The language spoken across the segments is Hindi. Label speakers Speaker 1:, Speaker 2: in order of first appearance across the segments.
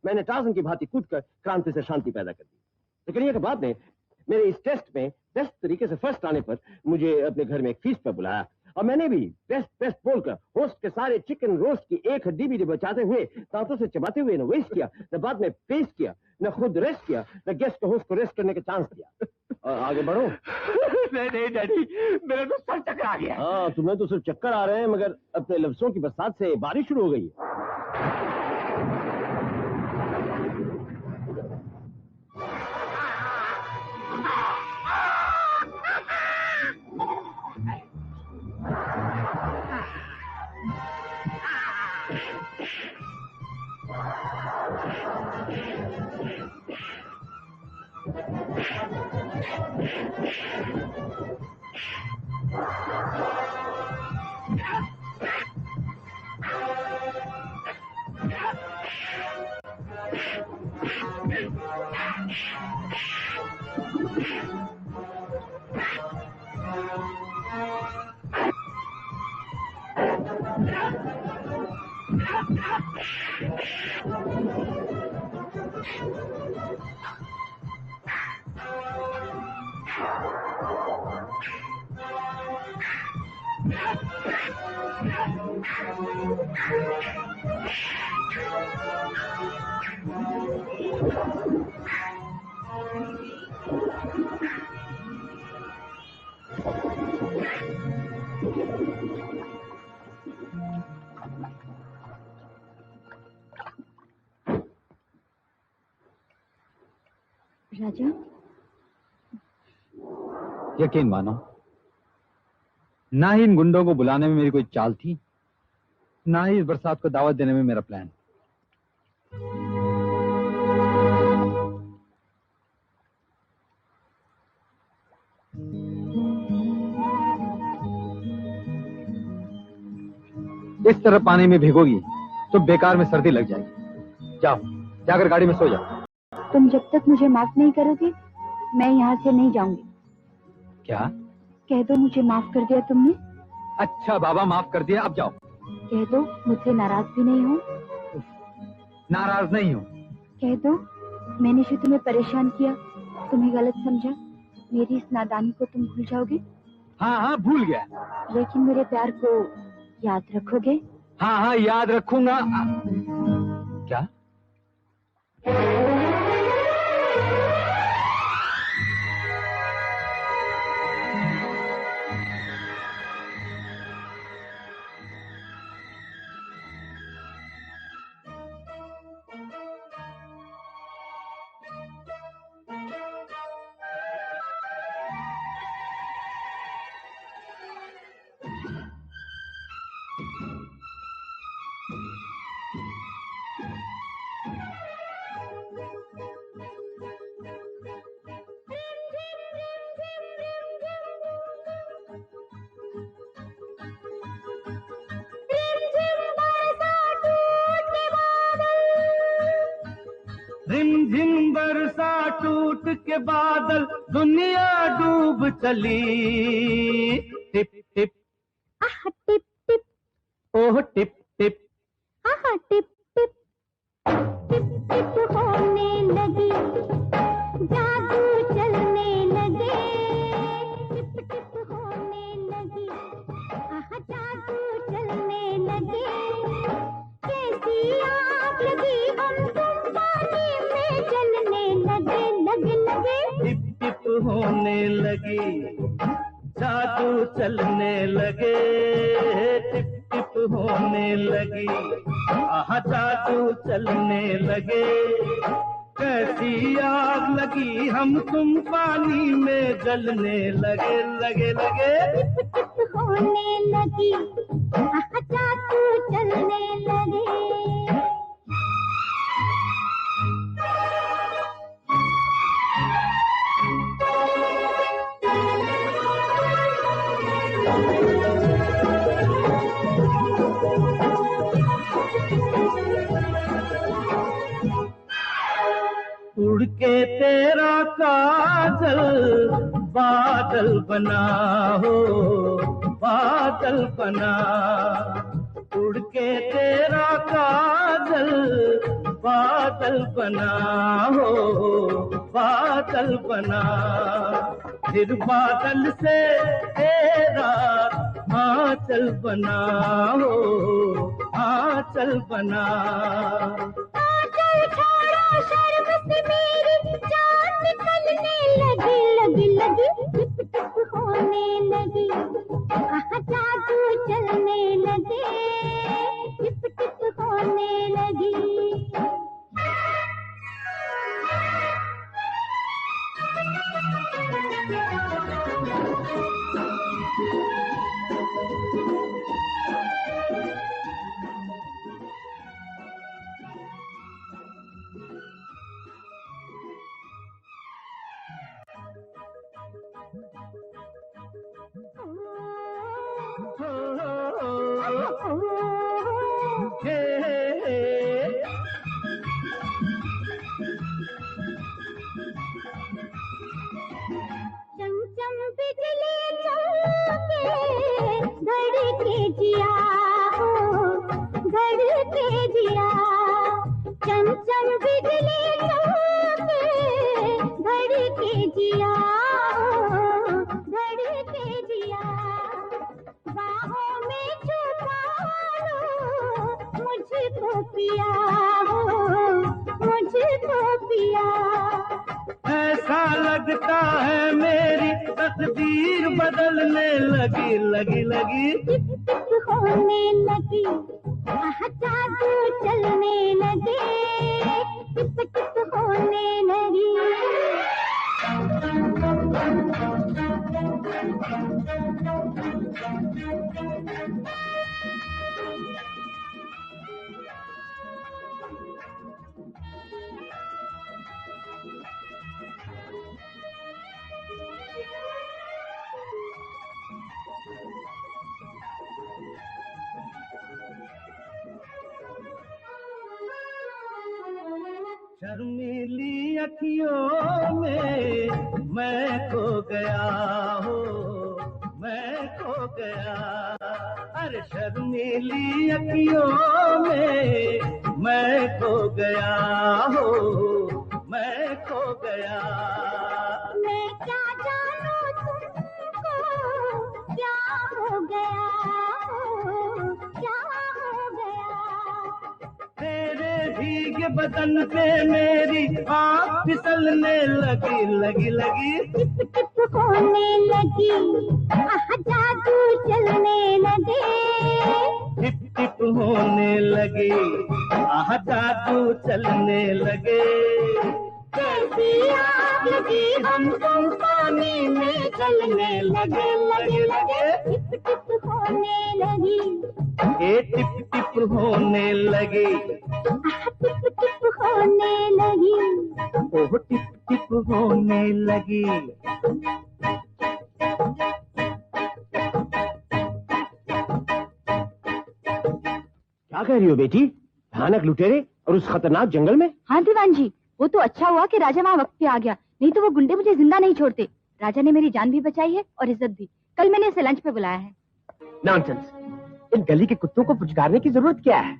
Speaker 1: मैंने टार्ज़न की भांति कूदकर क्रांति से शांति पैदा कर दी। लेकिन ये बाद में मेरे इस टेस्ट में बेस्ट तरीके से फर्स्ट आने पर मुझे अपने घर में एक फीस्ट पर बुलाया और मैंने भी बेस्ट बोलकर होस्ट के सारे चिकन रोस्ट की एक हड्डी भी बचाते हुए दांतों से चबाते हुए न वेस्ट किया, न बाद में पेस्ट किया, न खुद रेस्ट किया, न गेस्ट को होस्ट को रेस्ट करने का चांस दिया। और आगे बढ़ो।
Speaker 2: नहीं डैडी, मेरा तो सर चक्कर आ गया।
Speaker 1: हाँ, तुम्हें तो सिर्फ चक्कर आ रहे हैं, मगर अपने लफ्जों की बरसात से बारिश शुरू हो गई है।
Speaker 3: राजा,
Speaker 4: यकीन मानो, ना ही इन गुंडों को बुलाने में मेरी कोई चाल थी, ना ही इस बरसात को दावत देने में मेरा प्लान। इस तरह पानी में भीगोगी तो बेकार में सर्दी लग जाएगी। जाओ, जाकर गाड़ी में सो जाओ।
Speaker 3: तुम जब तक मुझे माफ नहीं करोगे, मैं यहाँ से नहीं जाऊंगी।
Speaker 4: क्या?
Speaker 3: कह दो मुझे माफ कर दिया तुमने।
Speaker 4: अच्छा बाबा, माफ कर दिया, अब जाओ।
Speaker 3: कह दो मुझसे नाराज भी नहीं हो।
Speaker 4: नाराज नहीं हो।
Speaker 3: कह दो मैंने जो तुम्हें परेशान किया, तुम्हें गलत समझा, मेरी इस नादानी को तुम भूल जाओगे।
Speaker 4: हाँ हाँ, भूल गया।
Speaker 3: लेकिन मेरे प्यार को याद रखोगे।
Speaker 4: हाँ हाँ, याद रखूंगा। क्या?
Speaker 2: रिमझिम बरसा टूट के बादल, दुनिया डूब चली। टिप टिप
Speaker 3: आहा टिप टिप,
Speaker 2: ओह टिप टिप,
Speaker 3: आहा टिप टिप, टिप टिप होने लगी, जादू चलने लगे। टिप टिप होने लगी, आहा जादू चलने लगे। कैसी आग लगी, हम तुम पानी में जलने लगे, लगे लगे।
Speaker 2: टिप टिप होने लगी, जादू चलने लगे। टिप टिप होने लगी, आहा जादू चलने लगे। कैसी आग लगी, हम तुम पानी में जलने लगे, लगे लगे।
Speaker 3: टिप टिप होने लगी, आहा जादू चलने लगे।
Speaker 2: उड़ के तेरा काजल बादल बना हो, बादल बना। उड़ के तेरा काजल
Speaker 5: बादल बना हो बादल बना, फिर बादल से तेरा आंचल बना हो आंचल बना।
Speaker 3: आंचल छोड़ो शर्म से मेरी जान निकलने लगी लगी लगी, टिप टिप होने लगी, आहा जादू चलने लगे, टिप टिप होने लगी। चमचम बिजली चमके धड़के जिया हो धड़के जिया, चमचम बिजली चमके धड़के जिया हो धड़के जिया, बाहों में छुपा लो मुझको पिया हो मुझको पिया।
Speaker 5: ऐसा लगता है मेरी तकदीर बदलने लगी लगी लगी,
Speaker 3: टिप टिप होने लगी, आहा जादू चलने लगे, टिप टिप होने लगी।
Speaker 5: शर्मीली अखियों में मैं खो गया हो मैं खो गया, अरे शर्मीली अखियों में मैं खो गया हो मैं खो गया।
Speaker 3: मैं क्या जानूं तुमको क्या हो गया हो क्या हो गया,
Speaker 5: तेरे भीगे बदन पे मेरी आँख फिसलने लगी लगी लगी,
Speaker 3: टिप टिप होने लगी, आहा जादू चलने लगे,
Speaker 5: टिप टिप होने लगी, आह जादू चलने लगे।
Speaker 3: कैसी आग लगी हम तुम पानी में जलने लगे लगे लगे, टिप टिप होने लगी,
Speaker 5: ये टिप टिप होने लगी,
Speaker 3: आहा टिप टिप होने लगी।
Speaker 5: ओह टिप टिप होने लगी।
Speaker 1: क्या कह रही हो बेटी? भयानक लुटेरे और उस खतरनाक जंगल में?
Speaker 3: हाँ दीवान जी, वो तो अच्छा हुआ कि राजा वहाँ वक्त पे आ गया, नहीं तो वो गुंडे मुझे जिंदा नहीं छोड़ते। राजा ने मेरी जान भी बचाई है और इज्जत भी। कल मैंने इसे लंच पे बुलाया है।
Speaker 1: नॉनसेंस, इन गली के कुत्तों को पुचकारने की जरूरत क्या है?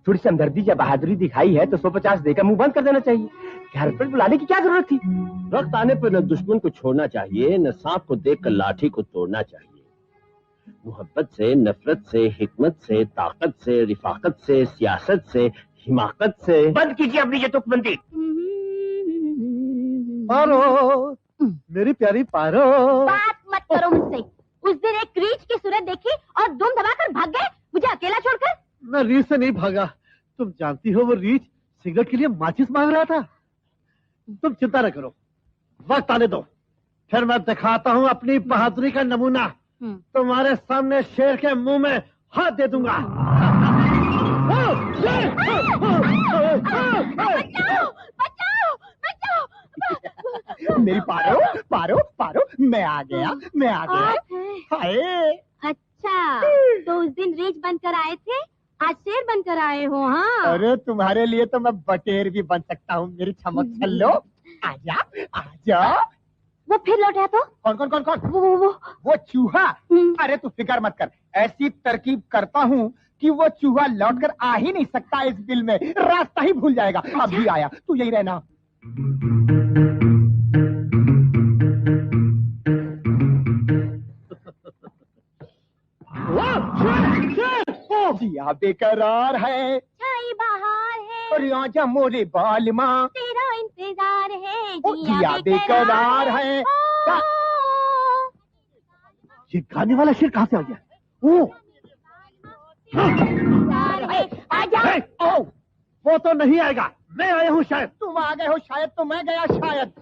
Speaker 1: थोड़ी सी हमदर्दी या बहादुरी दिखाई है तो 150 देकर मुंह बंद कर देना चाहिए। घर पर बुलाने की क्या जरूरत थी? वक्त आने पर न दुश्मन को छोड़ना चाहिए, न सांप को देखकर लाठी को तोड़ना चाहिए। मोहब्बत से, नफरत से, हिकमत से, ताकत से, रिफाकत से, सियासत से, हिमाकत से। बंद कीजिए अपनी ये तुकबंदी।
Speaker 4: पारो, मेरी प्यारी पारो।
Speaker 3: बात मत करो मुझसे। उस दिन एक रीछ की सूरत देखी और दुम दबाकर भाग गए मुझे अकेला छोड़कर।
Speaker 4: मैं रीछ से नहीं भागा, तुम जानती हो वो रीछ सिगरेट के लिए माचिस मांग रहा था। तुम चिंता न करो, वक्त आने दो, फिर मैं दिखाता हूँ अपनी बहादुरी का नमूना। तुम्हारे सामने शेर के मुंह में हाथ दे दूंगा।
Speaker 6: मेरी पारो पारो पारो, मैं आ गया मैं आ गया। हाय,
Speaker 3: अच्छा तो उस दिन रीछ बनकर आए थे, आज शेर बनकर आए हो? हाँ।
Speaker 6: अरे तुम्हारे लिए तो मैं बटेर भी बन सकता हूँ मेरी चमक छल्लो। आजा आजा।
Speaker 3: वो फिर लौटा तो?
Speaker 6: कौन कौन कौन कौन?
Speaker 3: वो
Speaker 6: वो चूहा। अरे तू फिक्र मत कर, ऐसी तरकीब करता हूँ कि वो चूहा लौटकर आ ही नहीं सकता इस बिल में, रास्ता ही भूल जाएगा। अब भी आया, तू यही रहना। जिया बेकरार है,
Speaker 3: छाई बहार है,
Speaker 6: और आजा मोरे बाल माँ,
Speaker 3: तेरा इंतजार है।
Speaker 6: जिया बेकरार है।
Speaker 4: ये गाने वाला शेर कहाँ से आ गया? ओ,
Speaker 3: आजा।
Speaker 6: ओ,
Speaker 4: वो तो नहीं आएगा, मैं आया हूँ शायद।
Speaker 6: तुम आ गए हो शायद, तो मैं गया शायद।